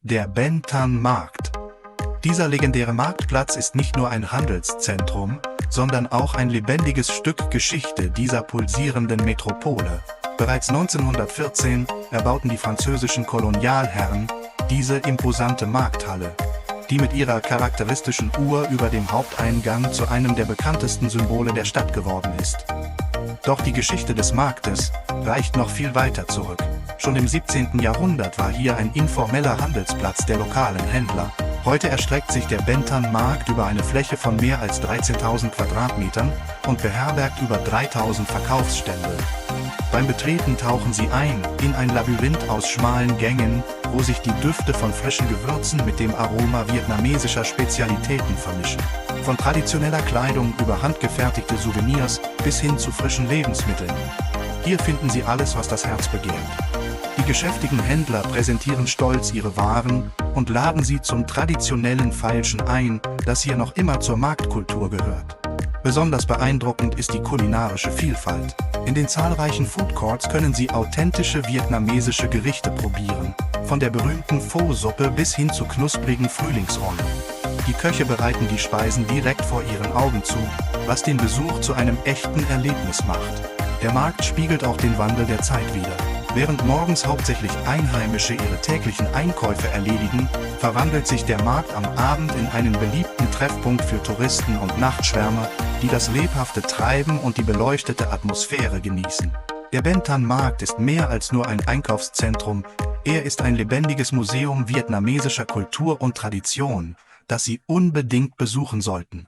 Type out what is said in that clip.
Der Ben Thanh Markt. Dieser legendäre Marktplatz ist nicht nur ein Handelszentrum, sondern auch ein lebendiges Stück Geschichte dieser pulsierenden Metropole. Bereits 1914 erbauten die französischen Kolonialherren diese imposante Markthalle, die mit ihrer charakteristischen Uhr über dem Haupteingang zu einem der bekanntesten Symbole der Stadt geworden ist. Doch die Geschichte des Marktes reicht noch viel weiter zurück. Schon im 17. Jahrhundert war hier ein informeller Handelsplatz der lokalen Händler. Heute erstreckt sich der Ben Thanh Markt über eine Fläche von mehr als 13.000 Quadratmetern und beherbergt über 3.000 Verkaufsstände. Beim Betreten tauchen Sie ein in ein Labyrinth aus schmalen Gängen, wo sich die Düfte von frischen Gewürzen mit dem Aroma vietnamesischer Spezialitäten vermischen. Von traditioneller Kleidung über handgefertigte Souvenirs bis hin zu frischen Lebensmitteln. Hier finden Sie alles, was das Herz begehrt. Die geschäftigen Händler präsentieren stolz ihre Waren und laden Sie zum traditionellen Feilschen ein, das hier noch immer zur Marktkultur gehört. Besonders beeindruckend ist die kulinarische Vielfalt. In den zahlreichen Food Courts können Sie authentische vietnamesische Gerichte probieren, von der berühmten Pho-Suppe bis hin zu knusprigen Frühlingsrollen. Die Köche bereiten die Speisen direkt vor Ihren Augen zu, was den Besuch zu einem echten Erlebnis macht. Der Markt spiegelt auch den Wandel der Zeit wider. Während morgens hauptsächlich Einheimische ihre täglichen Einkäufe erledigen, verwandelt sich der Markt am Abend in einen beliebten Treffpunkt für Touristen und Nachtschwärmer, die das lebhafte Treiben und die beleuchtete Atmosphäre genießen. Der Ben Thanh Markt ist mehr als nur ein Einkaufszentrum, er ist ein lebendiges Museum vietnamesischer Kultur und Tradition, das Sie unbedingt besuchen sollten.